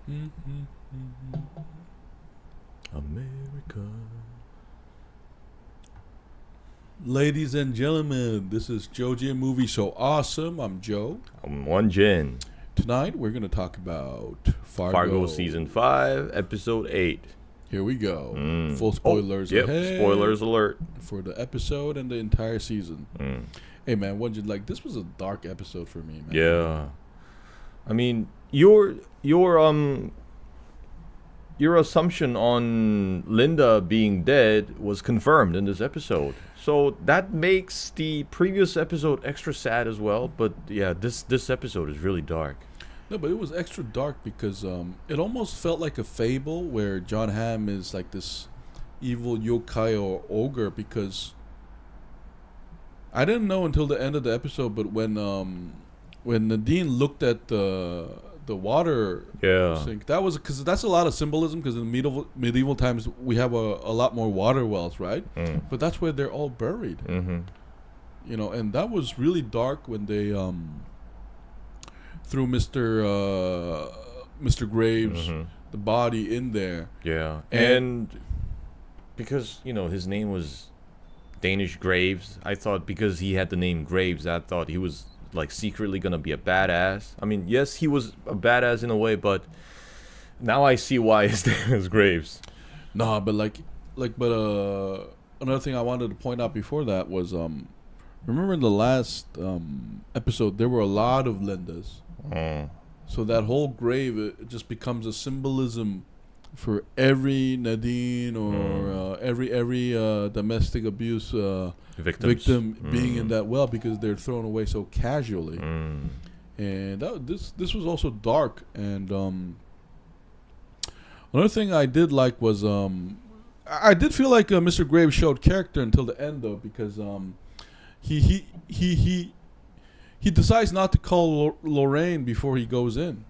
America. Ladies and gentlemen, this is Joe J Movie So Awesome. I'm Joe. I'm one Jin. Tonight we're going to talk about Fargo Season 5, Episode 8. Here we go. Full spoilers ahead. Spoilers alert. For the episode and the entire season. Hey man, what did you like? This was a dark episode for me, man. Yeah. I mean, your assumption on Linda being dead was confirmed in this episode. So that makes the previous episode extra sad as well. But yeah, this episode is really dark. No, but it was extra dark because it almost felt like a fable where Jon Hamm is like this evil yokai or ogre, because I didn't know until the end of the episode, but when Nadine looked at the water sink, that was because that's a lot of symbolism, because in medieval times we have a lot more water wells, right? But that's where they're all buried. You know, and that was really dark when they threw Mr. Graves the body in there. Yeah, and because his name was Danish Graves, I thought because he had the name Graves, I thought he was like secretly gonna be a badass. I mean, yes, he was a badass in a way, but now I see why his name is Graves. Nah, but another thing I wanted to point out before that was remember in the last episode there were a lot of Lindas. So that whole grave, it just becomes a symbolism for every Nadine or every domestic abuse victim being in that well, because they're thrown away so casually. And this was also dark. And another thing I did like was I did feel like Mr. Graves showed character until the end, though, because he decides not to call Lorraine before he goes in.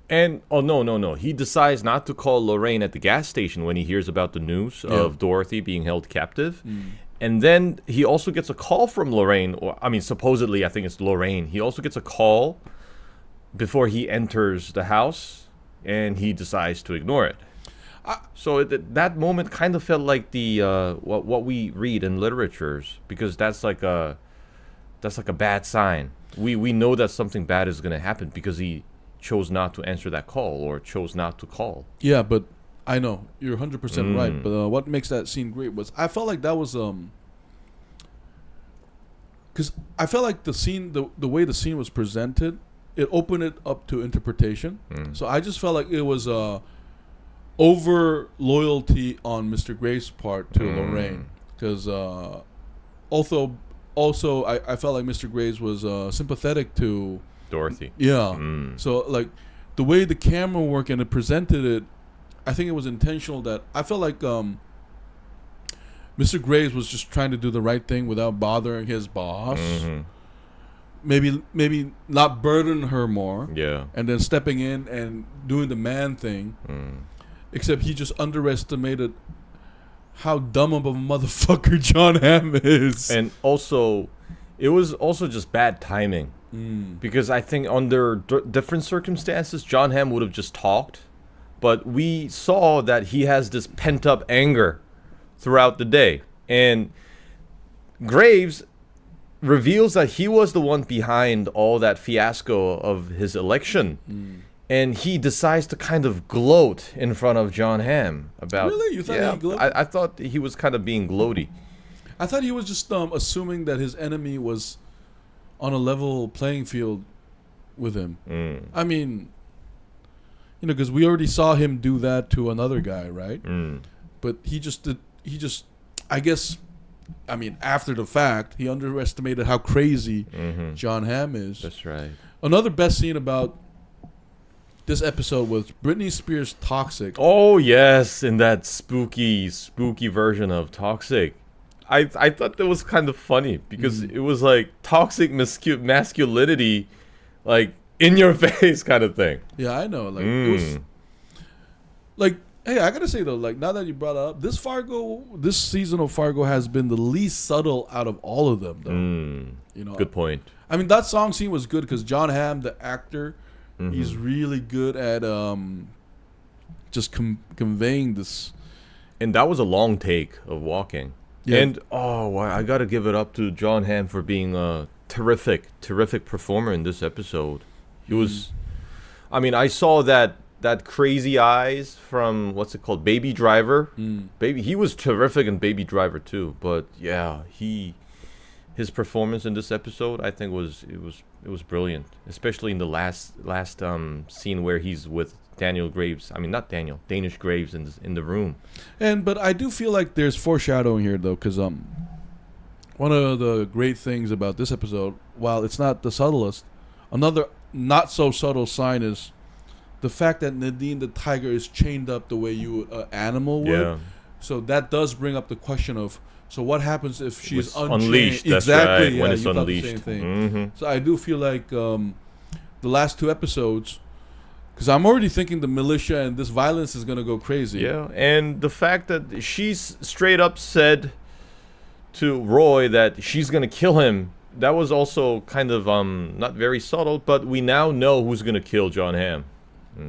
And no, he decides not to call Lorraine at the gas station when he hears about the news of Dorothy being held captive. And then he also gets a call from Lorraine, or I mean, supposedly I think it's Lorraine. He also gets a call before he enters the house, and he decides to ignore it. So that moment kind of felt like the what we read in literatures, because that's like a bad sign. We know that something bad is going to happen because he chose not to answer that call, or chose not to call. Yeah, but I know you're 100% right. But what makes that scene great was I felt like that was because I felt like the scene, the way the scene was presented, it opened it up to interpretation. So I just felt like it was over loyalty on Mr. Graves' part to Lorraine, because also I felt like Mr. Graves was sympathetic to Dorothy. Yeah. So like the way the camera worked and it presented it, I think it was intentional. That I felt like Mr. Graves was just trying to do the right thing without bothering his boss. Maybe not burden her more. Yeah. And then stepping in and doing the man thing. Except he just underestimated how dumb of a motherfucker Jon Hamm is. And also, it was also just bad timing. Because I think under different circumstances, Jon Hamm would have just talked. But we saw that he has this pent-up anger throughout the day. And Graves reveals that he was the one behind all that fiasco of his election. And he decides to kind of gloat in front of Jon Hamm about... Really? You thought he gloated? I thought he was kind of being gloaty. I thought he was just assuming that his enemy was on a level playing field with him. I mean, because we already saw him do that to another guy, right? But he just, I guess, I mean, after the fact, he underestimated how crazy Jon Hamm is. That's right. Another best scene about this episode was Britney Spears' Toxic. Oh, yes, in that spooky version of Toxic. I thought that was kind of funny, because it was like toxic masculinity, like in your face kind of thing. Yeah, I know. Like it was like, hey, I gotta say though, like now that you brought it up, this season of Fargo has been the least subtle out of all of them, though. Good point. I mean, that song scene was good because Jon Hamm, the actor, he's really good at just conveying this. And that was a long take of walking. Yeah. And I got to give it up to Jon Hamm for being a terrific performer in this episode. He was, I mean, I saw that crazy eyes from what's it called, Baby Driver. He was terrific in Baby Driver too. But yeah, his performance in this episode, I think was brilliant, especially in the last scene where he's with Danish Graves in the room. But I do feel like there's foreshadowing here though, because one of the great things about this episode, while it's not the subtlest, another not so subtle sign is the fact that Nadine the tiger is chained up the way you animal would. Yeah. So that does bring up the question of, so what happens if she's unleashed? Exactly. That's right. Yeah, when it's you unleashed. Thought the same thing. So I do feel like the last 2 episodes, because I'm already thinking the militia and this violence is gonna go crazy. Yeah, and the fact that she's straight up said to Roy that she's gonna kill him, that was also kind of not very subtle, but we now know who's gonna kill Jon Hamm.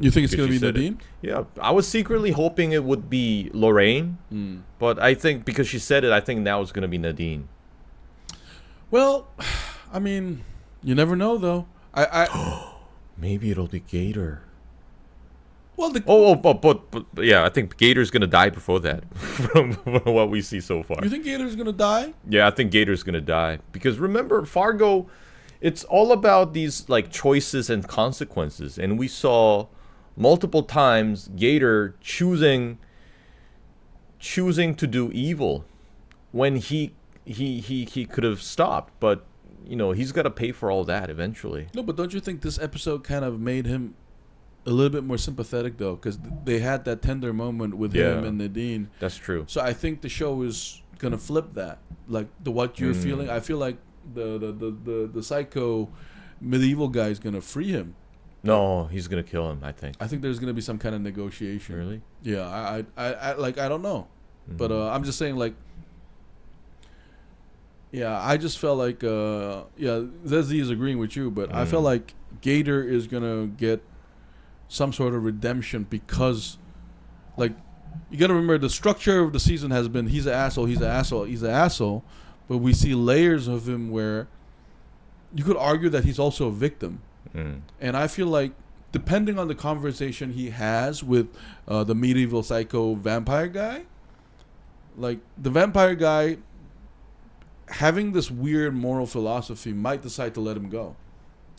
You think it's gonna be Nadine? Yeah, I was secretly hoping it would be Lorraine, but I think because she said it, I think now it's gonna be Nadine. Well, I mean, you never know though. Maybe it'll be Gator. Well, but yeah, I think Gator's gonna die before that, from what we see so far. You think Gator's gonna die? Yeah, I think Gator's gonna die because remember, Fargo, it's all about these like choices and consequences, and we saw multiple times Gator choosing to do evil when he could have stopped, but you know he's got to pay for all that eventually. No, but don't you think this episode kind of made him a little bit more sympathetic though, because they had that tender moment with him and Nadine. That's true. So I think the show is gonna flip that, like what you're feeling. I feel like the psycho medieval guy is gonna free him. No, he's gonna kill him. I think there's gonna be some kind of negotiation. Really? Yeah. I don't know, but I'm just saying like. Yeah, I just felt like Zezzy is agreeing with you, but I felt like Gator is gonna get some sort of redemption because, like, you gotta remember the structure of the season has been he's an asshole, but we see layers of him where you could argue that he's also a victim, and I feel like depending on the conversation he has with the medieval psycho vampire guy, like the vampire guy having this weird moral philosophy might decide to let him go.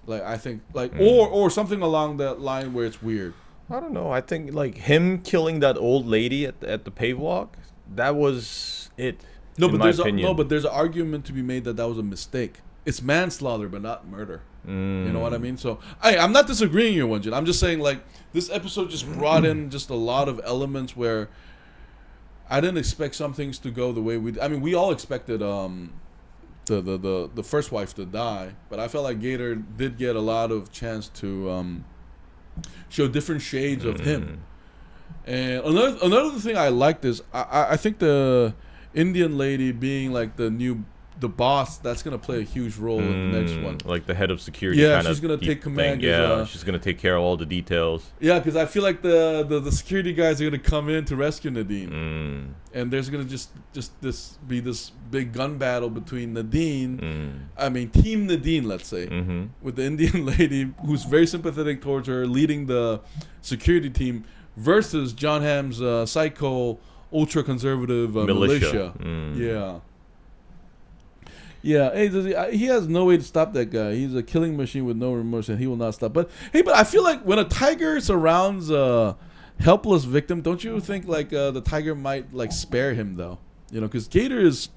Like I think, like or something along that line where it's weird. I don't know. I think like him killing that old lady at the pave walk, that was it. No, but there's an argument to be made that was a mistake. It's manslaughter, but not murder. You know what I mean? So I'm not disagreeing here, Wonjin. I'm just saying like this episode just brought in just a lot of elements where I didn't expect some things to go the way we. I mean, we all expected the first wife to die, but I felt like Gator did get a lot of chance to show different shades of him. And another thing I liked is I think the Indian lady being like the boss, that's gonna play a huge role in the next one. Like the head of security. Yeah, she's gonna take command. She's gonna take care of all the details. Yeah, because I feel like the security guys are gonna come in to rescue Nadine, and there's gonna just be this big gun battle between Nadine. I mean, Team Nadine, let's say, with the Indian lady who's very sympathetic towards her, leading the security team, versus Jon Hamm's psycho, ultra conservative militia. Yeah. Yeah, hey, he has no way to stop that guy. He's a killing machine with no remorse, and he will not stop. But I feel like when a tiger surrounds a helpless victim, don't you think like the tiger might like spare him though? You know, because Gator is.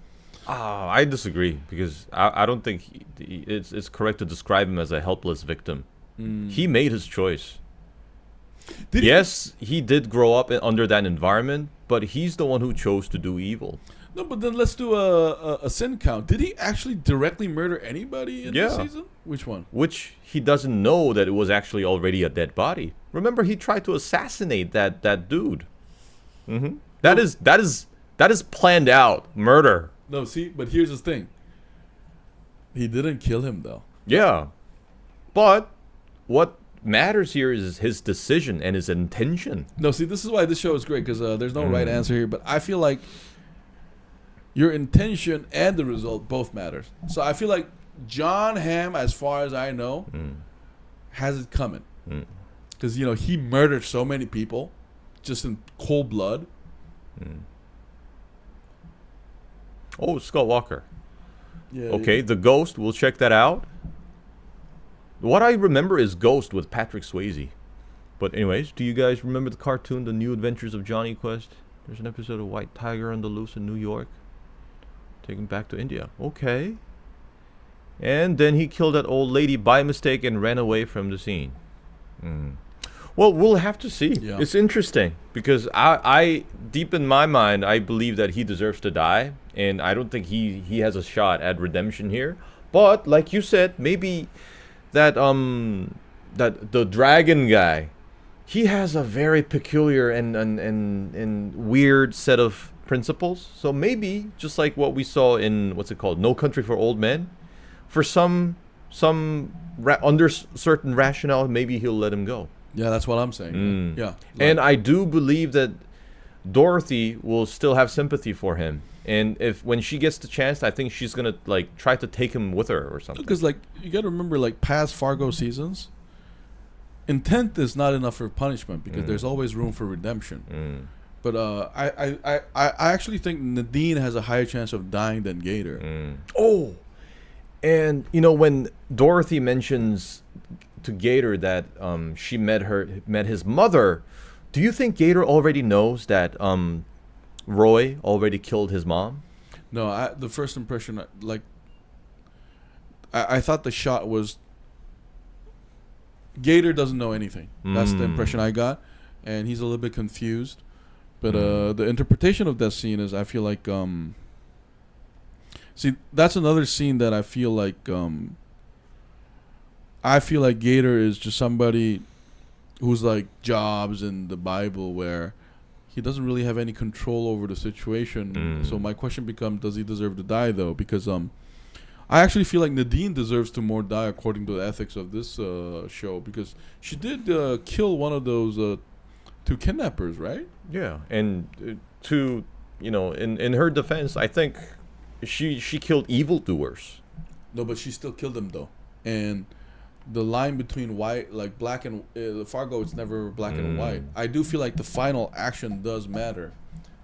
I disagree because I don't think it's correct to describe him as a helpless victim. He made his choice. He did grow up under that environment, but he's the one who chose to do evil. No, but then let's do a sin count. Did he actually directly murder anybody in this season? Which one? Which he doesn't know that it was actually already a dead body. Remember, he tried to assassinate that dude. That is planned out murder. No, see, but here's the thing. He didn't kill him though. Yeah, but what matters here is his decision and his intention. No, see, this is why this show is great, because there's no right answer here. But I feel like your intention and the result both matters. So I feel like Jon Hamm, as far as I know, has it coming. Because, he murdered so many people just in cold blood. Oh, Scott Walker. Yeah. Okay, The Ghost. We'll check that out. What I remember is Ghost with Patrick Swayze. But anyways, do you guys remember the cartoon, The New Adventures of Johnny Quest? There's an episode of White Tiger on the Loose in New York. Taken back to India. Okay. And then he killed that old lady by mistake and ran away from the scene. Well, we'll have to see. Yeah. It's interesting because I deep in my mind, I believe that he deserves to die, and I don't think he has a shot at redemption here. But like you said, maybe that the dragon guy, he has a very peculiar and weird set of principles. So maybe just like what we saw in what's it called, No Country for Old Men, for some under certain rationale, maybe he'll let him go. Yeah, that's what I'm saying. Yeah. And I do believe that Dorothy will still have sympathy for him. And when she gets the chance, I think she's going to try to take him with her or something. Because you got to remember, past Fargo seasons, intent is not enough for punishment because there's always room for redemption. But I actually think Nadine has a higher chance of dying than Gator. Oh, and when Dorothy mentions to Gator that she met his mother, do you think Gator already knows that Roy already killed his mom? No, the first impression, I thought the shot was Gator doesn't know anything. That's the impression I got, and he's a little bit confused. But the interpretation of that scene is, I feel like, see, that's another scene that I feel like Gator is just somebody who's like Jobs in the Bible, where he doesn't really have any control over the situation. So my question becomes, does he deserve to die though? Because I actually feel like Nadine deserves to more die according to the ethics of this show, because she did kill one of those two kidnappers, right? Yeah, and in her defense, I think she killed evildoers. No, but she still killed them though, and the line between white, black and Fargo, it's never black and white. I do feel like the final action does matter,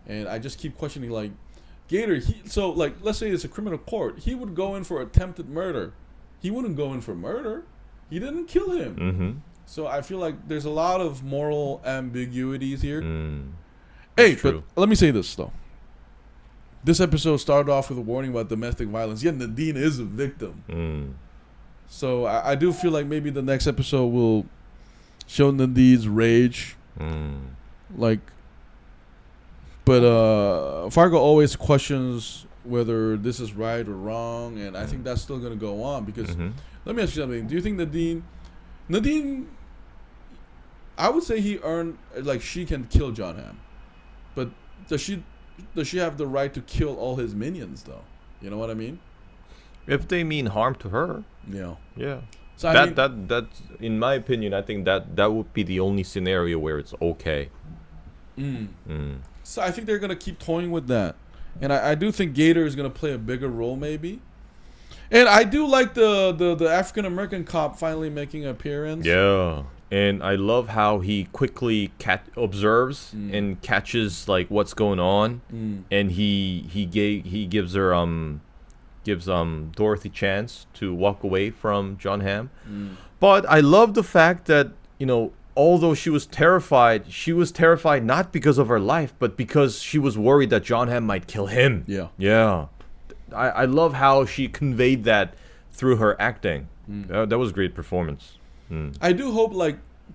and I just keep questioning Gator. Let's say it's a criminal court, he would go in for attempted murder. He wouldn't go in for murder. He didn't kill him. So I feel like there's a lot of moral ambiguities here. Hey, but let me say this though. This episode started off with a warning about domestic violence. Yeah, Nadine is a victim. So I do feel like maybe the next episode will show Nadine's rage. But Fargo always questions whether this is right or wrong, and I think that's still going to go on because let me ask you something. Do you think Nadine, I would say he earned, she can kill Jon Hamm, but does she have the right to kill all his minions though? You know what I mean? If they mean harm to her. Yeah. So that in my opinion, I think that would be the only scenario where it's okay. So I think they're gonna keep toying with that, and I do think Gator is gonna play a bigger role maybe. And I do like the African American cop finally making an appearance. Yeah, and I love how he quickly observes and catches what's going on, and he gives her gives Dorothy chance to walk away from Jon Hamm. But I love the fact that although she was terrified not because of her life, but because she was worried that Jon Hamm might kill him. Yeah. I love how she conveyed that through her acting. That was a great performance. I do hope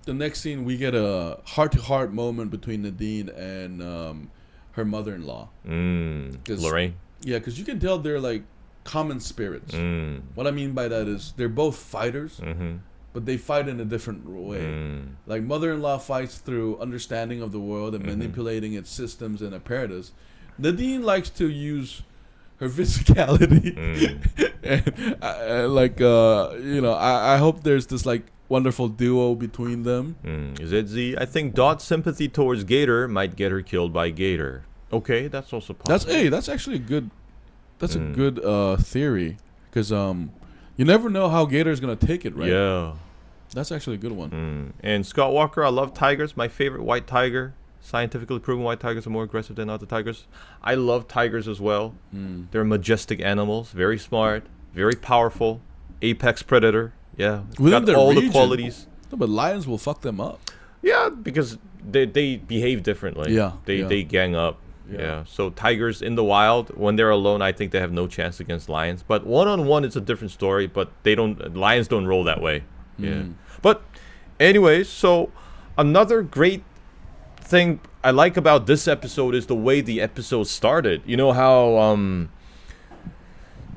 the next scene we get a heart-to-heart moment between Nadine and her mother-in-law. Lorraine. Yeah, because you can tell they're common spirits. What I mean by that is they're both fighters, but they fight in a different way. Mother-in-law fights through understanding of the world and manipulating its systems and apparatus. Nadine likes to use her physicality. And I hope there's this wonderful duo between them. Is it Z? I think Dot's sympathy towards Gator might get her killed by Gator. Okay, that's also possible. That's actually a good. That's a good theory, because you never know how Gator's gonna take it, right? Yeah. That's actually a good one. And Scott Walker, I love tigers. My favorite white tiger. Scientifically proven white tigers are more aggressive than other tigers. I love tigers as well. They're majestic animals, very smart, very powerful, apex predator. Yeah, Within got their all the region. qualities. No, but lions will fuck them up. Yeah, because they behave differently. Yeah, They gang up. Yeah. So tigers in the wild, when they're alone, I think they have no chance against lions. But one-on-one, it's a different story. But lions don't roll that way. Yeah. But anyways, so another great thing I like about this episode is the way the episode started. You know how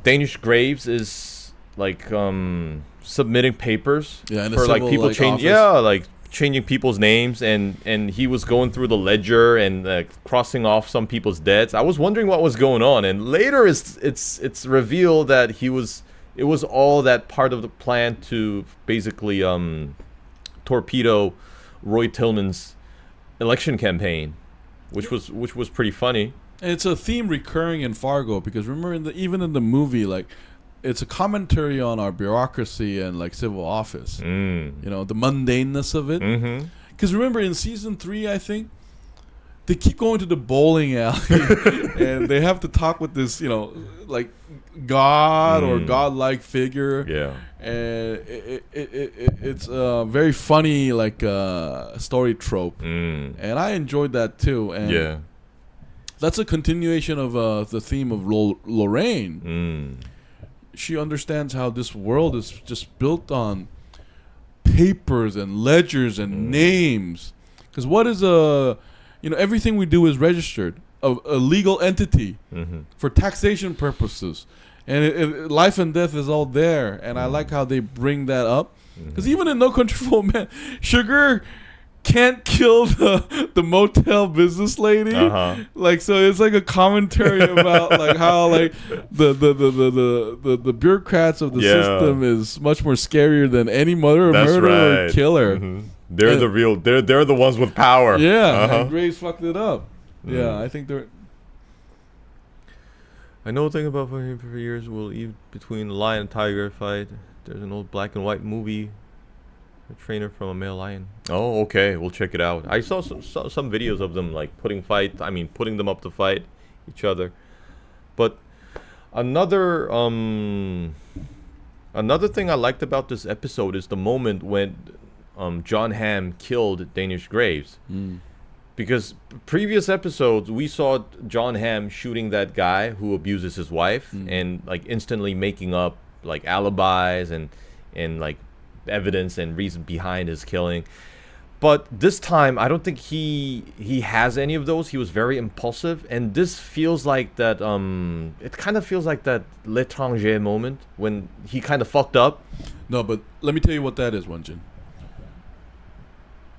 Danish Graves is like submitting papers for like people change. Yeah, like changing people's names, and he was going through the ledger and crossing off some people's debts. I was wondering what was going on, and later it's revealed that it was all that part of the plan to basically torpedo Roy Tillman's election campaign, which was pretty funny. And it's a theme recurring in Fargo, because remember even in the movie, like, it's a commentary on our bureaucracy and like civil office. You know, the mundaneness of it. Because remember in season 3, I think they keep going to the bowling alley and they have to talk with this, you know, like god or godlike figure. Yeah. And it's a very funny like story trope. And I enjoyed that too. And that's a continuation of the theme of Lorraine. She understands how this world is just built on papers and ledgers and names. Because what is everything we do is registered, a legal entity for taxation purposes. And life and death is all there. And I like how they bring that up. Because even in No Country for Old Men, Sugar can't kill the motel business lady. Like, so it's like a commentary about like how like the bureaucrats of the system is much more scarier than any murderer or killer. They're the real. They're the ones with power. Yeah, and Graves fucked it up. Yeah, I think they're. I know a thing about him for years. Will eat between lion and tiger fight. There's an old black and white movie. A trainer from a male lion. Oh, okay. We'll check it out. I saw some videos of them like putting them up to fight each other. But another thing I liked about this episode is the moment when Jon Hamm killed Danish Graves. Because previous episodes we saw Jon Hamm shooting that guy who abuses his wife and like instantly making up like alibis and like evidence and reason behind his killing. But this time I don't think he has any of those. He was very impulsive, and this feels like that it kind of feels like that L'étranger moment when he kind of fucked up. No, but let me tell you what that is, Wonjin.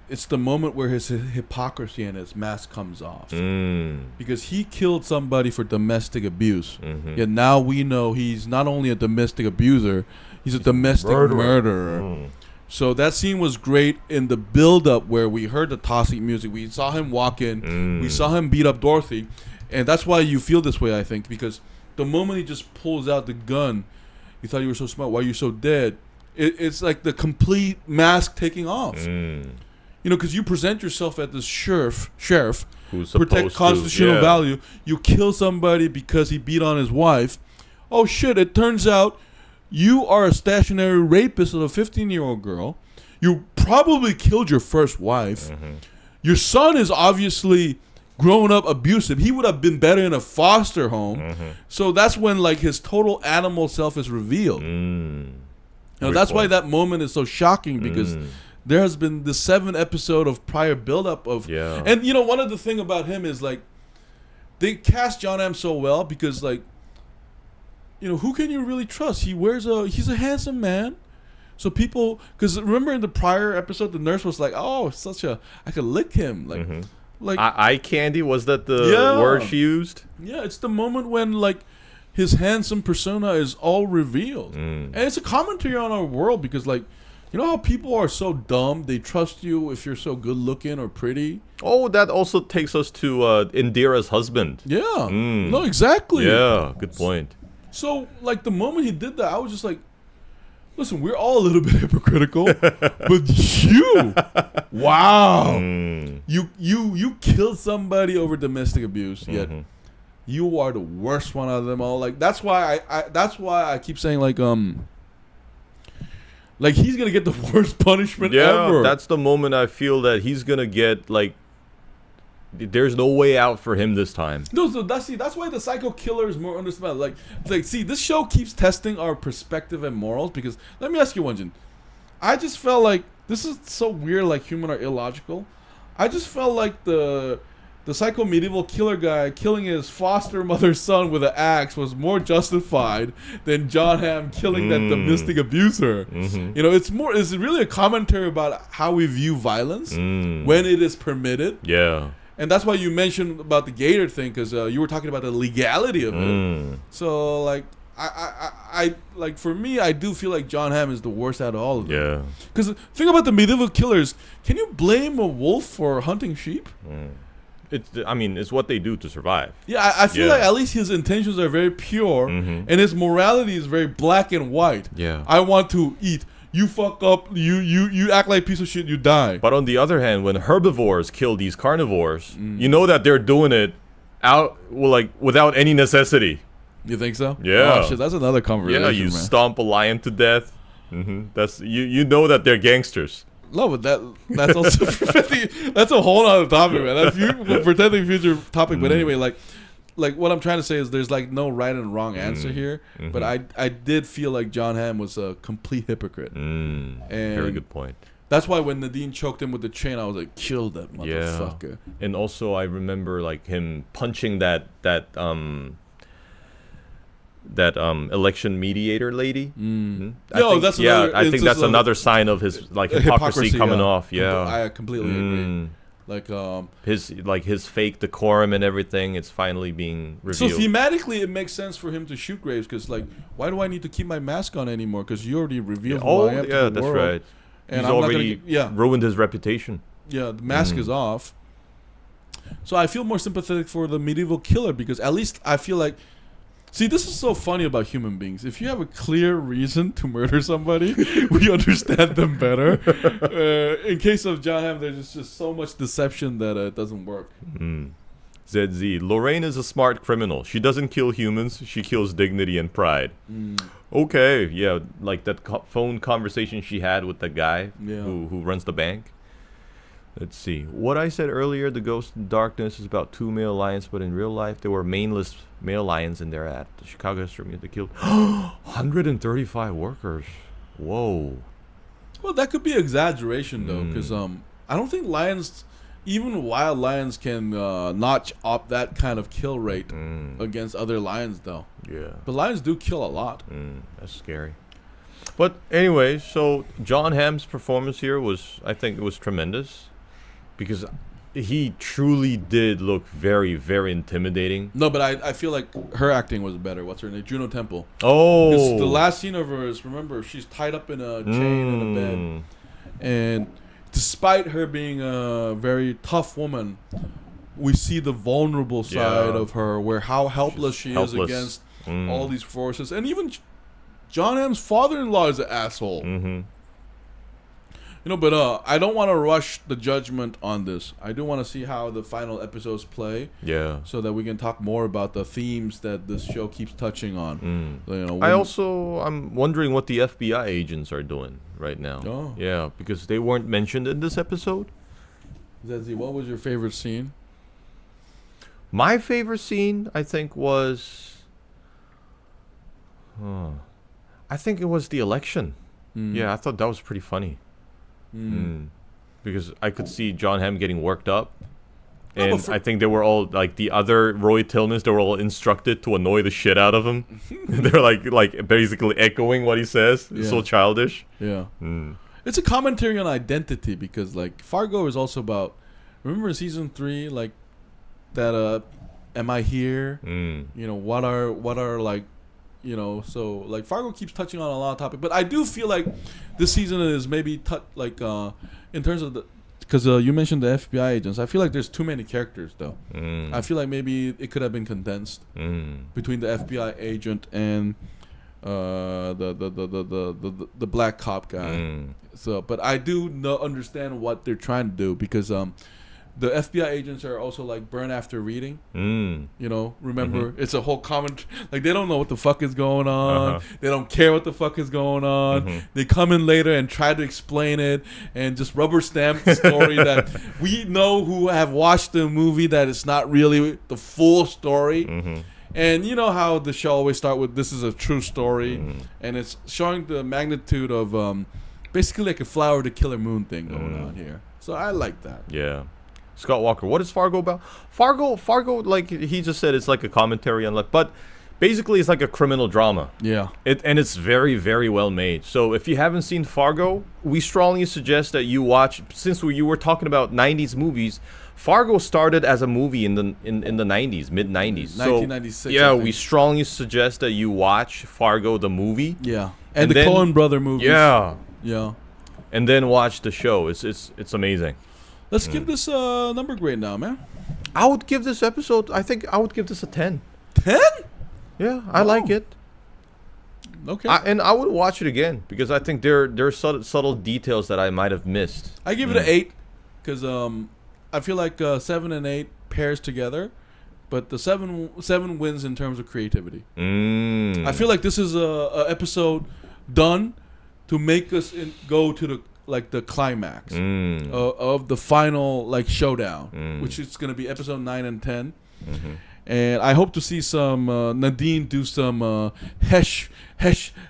It's the moment where his hypocrisy and his mask comes off. Because he killed somebody for domestic abuse. Yet now we know he's not only a domestic abuser, he's a domestic murderer. So that scene was great in the build-up where we heard the toxic music. We saw him walk in. We saw him beat up Dorothy. And that's why you feel this way, I think. Because the moment he just pulls out the gun, you thought you were so smart. Why are you so dead? It's like the complete mask taking off. You know, because you present yourself as this sheriff who's protect constitutional value. You kill somebody because he beat on his wife. Oh, shit, it turns out you are a stationary rapist of a 15-year-old girl. You probably killed your first wife. Your son is obviously grown up abusive. He would have been better in a foster home. So that's when like his total animal self is revealed. You know, that's why that moment is so shocking, because there has been the 7 episode of prior buildup of and you know, one of the thing about him is like they cast Jon Hamm so well because like, you know, who can you really trust? He's a handsome man. So people, because remember in the prior episode, the nurse was like, "Oh, I could lick him." Like eye candy, was that the word she used? Yeah, it's the moment when like his handsome persona is all revealed, and it's a commentary on our world because like You know how people are so dumb? They trust you if you're so good looking or pretty. Oh, that also takes us to Indira's husband. Yeah. No, exactly. Yeah, good point. So, like, the moment he did that, I was just like, listen, we're all a little bit hypocritical, but you, wow, you killed somebody over domestic abuse, yet you are the worst one out of them all. Like, that's why I keep saying, like he's gonna get the worst punishment ever. Yeah, that's the moment I feel that he's gonna get, like, there's no way out for him this time. No, so that's why the psycho killer is more understandable. Like, see, this show keeps testing our perspective and morals, because let me ask you one, Jin. I just felt like this is so weird. Like, human are illogical. I just felt like the psycho medieval killer guy killing his foster mother's son with an axe was more justified than Jon Hamm killing that domestic abuser. You know, it's really a commentary about how we view violence when it is permitted. Yeah. And that's why you mentioned about the Gator thing, because you were talking about the legality of it. So, like, I like, for me, I do feel like Jon Hamm is the worst out of all of them. Yeah. Because think about the medieval killers. Can you blame a wolf for hunting sheep? It's what they do to survive. Yeah, I feel like at least his intentions are very pure, and his morality is very black and white. Yeah. I want to eat. You fuck up. You act like a piece of shit. You die. But on the other hand, when herbivores kill these carnivores, you know that they're doing it without any necessity. You think so? Yeah. Oh, shit, that's another conversation. Yeah, you stomp a lion to death. That's you know that they're gangsters. No, but that's also that's a whole other topic, man. That's pretending future topic. But anyway, like what I'm trying to say is there's like no right and wrong answer here. But I did feel like Jon Hamm was a complete hypocrite. And very good point. That's why when Nadine choked him with the chain, I was like, kill that motherfucker. Yeah. And also I remember like him punching that election mediator lady. I think that's another sign of his like hypocrisy coming off. Yeah, I completely agree. Like his fake decorum and everything, it's finally being revealed. So thematically, it makes sense for him to shoot Graves, because like, why do I need to keep my mask on anymore? Because you already revealed who I am to the that's world. right. And he's I'm already not gonna ruined his reputation. Yeah, the mask is off. So I feel more sympathetic for the medieval killer, because at least I feel like, see, this is so funny about human beings. If you have a clear reason to murder somebody, we understand them better. In case of Jon Hamm, there's just so much deception that it doesn't work. ZZ, Lorraine is a smart criminal. She doesn't kill humans. She kills dignity and pride. Okay, yeah, like that phone conversation she had with the guy who runs the bank. Let's see. What I said earlier, the Ghost in Darkness is about 2 male lions, but in real life, there were mainless male lions in there at the Chicago History Museum. They killed 135 workers. Whoa. Well, that could be exaggeration, though, because I don't think lions, even wild lions, can notch up that kind of kill rate against other lions, though. Yeah. But lions do kill a lot. That's scary. But anyway, so Jon Hamm's performance here I think it was tremendous. Because he truly did look very, very intimidating. No, but I feel like her acting was better. What's her name? Juno Temple. Oh. Because the last scene of her is, remember, she's tied up in a chain in a bed. And despite her being a very tough woman, we see the vulnerable side of her, where how helpless she is against all these forces. And even Jon Hamm's father-in-law is an asshole. You know, but I don't want to rush the judgment on this. I do want to see how the final episodes play. Yeah. So that we can talk more about the themes that this show keeps touching on. You know, I'm wondering what the FBI agents are doing right now. Oh. Yeah, because they weren't mentioned in this episode. Zezzy, what was your favorite scene? My favorite scene, I think, was... I think it was the election. Yeah, I thought that was pretty funny. Because I could see Jon Hamm getting worked up. And I think they were all, like, the other Roy Tillmans, they were all instructed to annoy the shit out of him. They're like basically echoing what he says. It's so childish. Yeah. It's a commentary on identity, because, like, Fargo is also about, remember in season 3, like, that am I here? You know, what are like You know, so like Fargo keeps touching on a lot of topics, but I do feel like this season is maybe in terms of the, because you mentioned the FBI agents. I feel like there's too many characters though. I feel like maybe it could have been condensed between the FBI agent and the black cop guy. So, but I do understand what they're trying to do, because the FBI agents are also like burn after reading. You know, remember, it's a whole comment. Like, they don't know what the fuck is going on. They don't care what the fuck is going on. They come in later and try to explain it and just rubber stamp the story that we know who have watched the movie that it's not really the full story. And you know how the show always start with, this is a true story, and it's showing the magnitude of basically like a Flower to Killer Moon thing going on here. So I like that. Yeah. Scott Walker, what is Fargo about? Fargo, like he just said, it's like a commentary on, like, but basically it's like a criminal drama. Yeah. And it's very, very well made. So if you haven't seen Fargo, we strongly suggest that you watch. Since you were talking about 90s movies, Fargo started as a movie in the 90s, mid 90s. 1996. So, yeah, we strongly suggest that you watch Fargo the movie. Yeah. And the Coen brother movies. Yeah. Yeah. And then watch the show. It's amazing. Let's give this number grade now, man. I would give this episode, I think I would give this a 10. 10? Yeah, I like it. Okay. And I would watch it again, because I think there are subtle details that I might have missed. I give it an 8, because I feel like 7 and 8 pairs together, but the 7 wins in terms of creativity. I feel like this is a episode done to make us go to the climax of the final like showdown, which is going to be episode 9 and 10. And I hope to see some Nadine do some hesh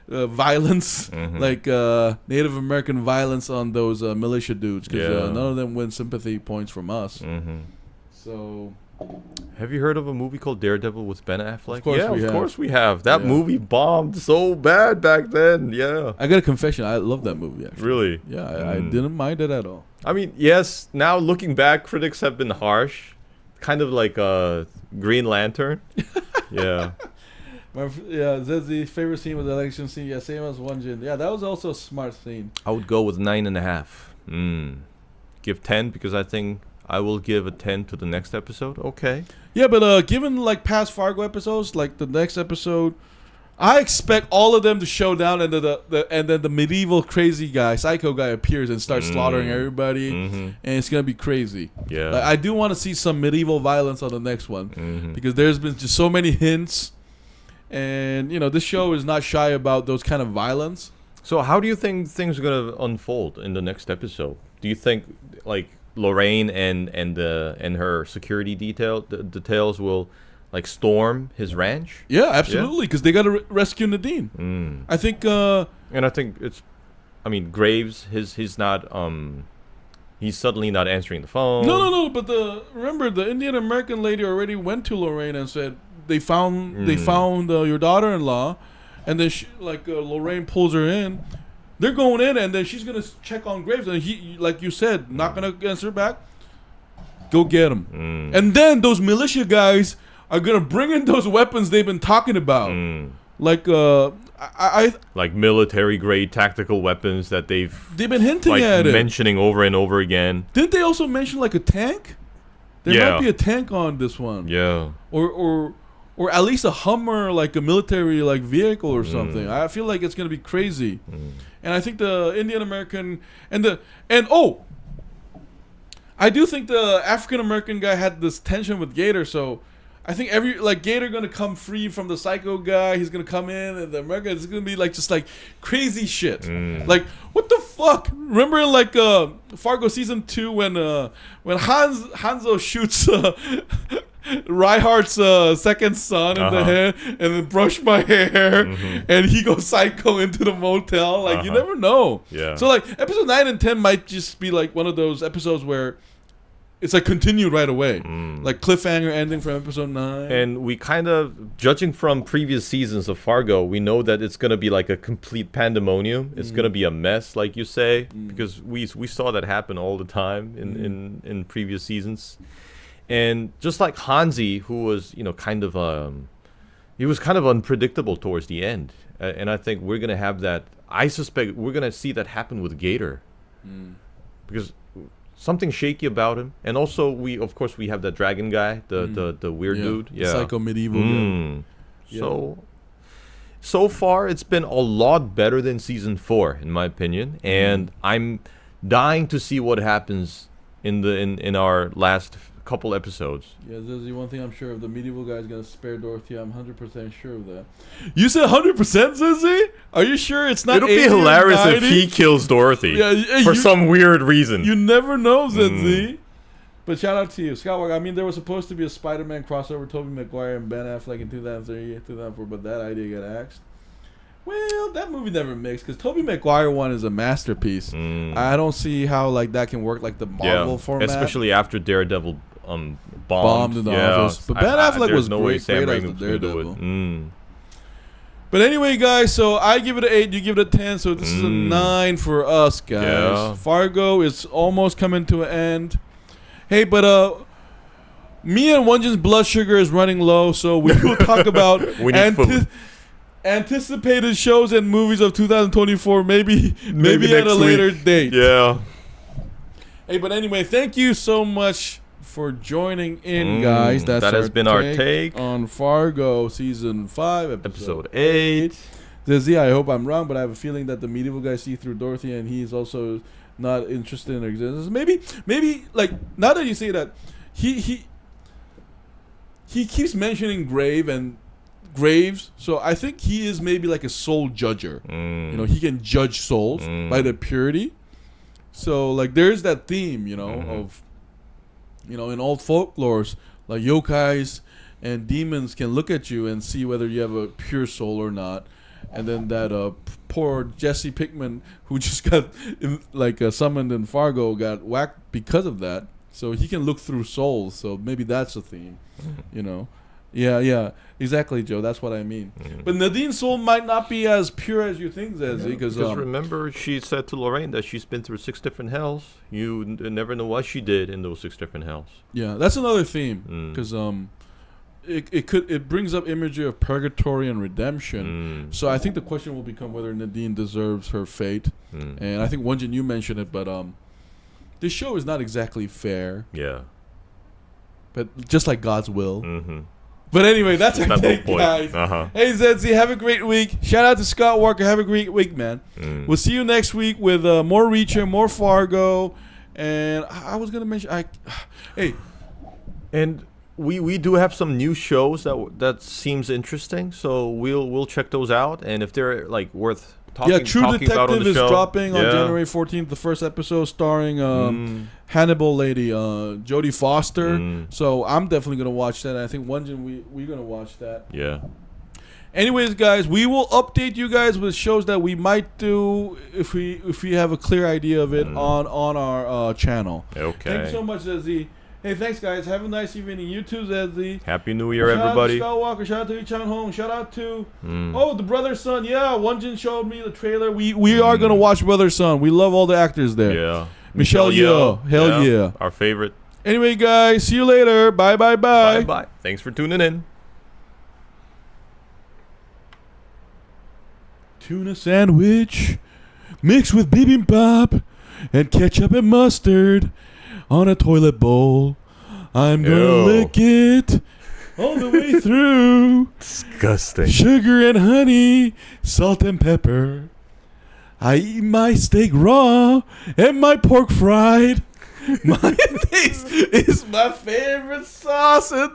violence, like Native American violence on those militia dudes, because none of them win sympathy points from us. So, have you heard of a movie called Daredevil with Ben Affleck? Of course we have. That movie bombed so bad back then. Yeah. I got a confession. I love that movie, actually. Really? Yeah, I didn't mind it at all. I mean, yes, now looking back, critics have been harsh. Kind of like Green Lantern. Yeah. Zezzy's favorite scene was the election scene. Yeah, same as Wonjin. Yeah, that was also a smart scene. I would go with 9.5. Give 10, because I think I will give a 10 to the next episode. Okay. Yeah, but given like past Fargo episodes, like the next episode, I expect all of them to show down, and then the medieval crazy guy, psycho guy, appears and starts slaughtering everybody, and it's gonna be crazy. Yeah. Like, I do want to see some medieval violence on the next one, because there's been just so many hints, and you know this show is not shy about those kind of violence. So how do you think things are gonna unfold in the next episode? Do you think like Lorraine and her security details will like storm his ranch? Yeah, absolutely, because they got to rescue Nadine. I think and I think Graves, he's not he's suddenly not answering the phone. No, but remember the Indian American lady already went to Lorraine and said they found your daughter-in-law, and then Lorraine pulls her in. They're going in, and then she's gonna check on Graves, and he, like you said, not gonna answer back. Go get him, and then those militia guys are gonna bring in those weapons they've been talking about, like like military grade tactical weapons that they've been hinting at, mentioning over and over again. Didn't they also mention like a tank? There might be a tank on this one. Yeah, or at least a Hummer, like a military like vehicle or something. I feel like it's gonna be crazy, and I think the Indian American I do think the African American guy had this tension with Gator, so I think Gator gonna come free from the psycho guy. He's gonna come in, and the American is gonna be like just like crazy shit. Like, what the fuck? Remember in like Fargo season 2 when Hanzo shoots Reinhardt's second son in the head, and then brush my hair, and he goes psycho into the motel. Like, you never know. Yeah. So like episode 9 and 10 might just be like one of those episodes where it's like continued right away, like cliffhanger ending from episode 9. And we kind of, judging from previous seasons of Fargo, we know that it's gonna be like a complete pandemonium. It's gonna be a mess, like you say, because we saw that happen all the time in previous seasons. And just like Hansi, who was kind of he was kind of unpredictable towards the end, and I think we're gonna have that. I suspect we're gonna see that happen with Gator, because something shaky about him, and also we have that dragon guy, the weird dude, psycho medieval guy. So far it's been a lot better than season 4 in my opinion, and I'm dying to see what happens in our last couple episodes. Yeah, there's the one thing I'm sure of. The medieval guy's gonna spare Dorothy. I'm 100% sure of that. You said 100%, Zizzy? Are you sure it's not? It'll be hilarious if he kills Dorothy for some weird reason. You never know, Zizzy. But shout out to you, Scott Walker. I mean, there was supposed to be a Spider-Man crossover, Tobey Maguire and Ben Affleck in 2003, 2004, but that idea got axed. Well, that movie never mixed because Tobey Maguire one is a masterpiece. I don't see how like that can work like the Marvel format, especially after Daredevil bombed in the office. But Ben Affleck was great as the Daredevil. But anyway, guys, so I give it an 8, you give it a 10, so this is a 9 for us, guys. Yeah. Fargo is almost coming to an end. Hey, but me and Wonjin's blood sugar is running low, so we will talk about anticipated shows and movies of 2024, maybe at a later date. Yeah. Hey, but anyway, thank you so much for joining in, guys. That has been our take on Fargo season 5, episode 8. Zizzy, I hope I'm wrong, but I have a feeling that the medieval guy see through Dorothy, and he's also not interested in her existence. Maybe like now that you say that, he keeps mentioning Graves, so I think he is maybe like a soul judger. You know, he can judge souls by their purity. So like there's that theme, of, in old folklores, like yokais and demons can look at you and see whether you have a pure soul or not. And then that poor Jesse Pinkman, who just got summoned in Fargo, got whacked because of that. So he can look through souls. So maybe that's a theme, Yeah, exactly, Joe. That's what I mean. But Nadine's soul might not be as pure as you think, Zezzy. Because remember, she said to Lorraine that she's been through 6 different hells. You never know what she did in those 6 different hells. Yeah, that's another theme. Because it brings up imagery of purgatory and redemption. So I think the question will become whether Nadine deserves her fate. And I think Wonjin, you mentioned it, but this show is not exactly fair. Yeah. But just like God's will. But anyway, that's our take, guys. Hey, Zedzi, have a great week. Shout out to Scott Walker. Have a great week, man. We'll see you next week with more Reacher, more Fargo. And I was going to mention... Hey. And we do have some new shows that seems interesting. So we'll check those out. And if they're like worth... True Detective is dropping on January 14th. The first episode starring Hannibal lady, Jodie Foster. So I'm definitely going to watch that. I think Wonjin, we're going to watch that. Yeah. Anyways, guys, we will update you guys with shows that we might do if we have a clear idea of it on our channel. Okay. Thanks so much, Zezzy. Hey, thanks, guys. Have a nice evening. You too, Zedzi. Happy New Year, everybody. Shout out to Scott Walker. Shout out to Jon Hamm. Shout out to... the Brother Son. Yeah, Wonjin showed me the trailer. We are going to watch Brother Son. We love all the actors there. Yeah. Michelle Yeoh. Hell yeah. Our favorite. Anyway, guys, see you later. Bye. Bye. Thanks for tuning in. Tuna sandwich mixed with bibimbap and ketchup and mustard on a toilet bowl. I'm gonna lick it all the way through. Disgusting. Sugar and honey, salt and pepper. I eat my steak raw and my pork fried. Mayonnaise is my favorite sauce in the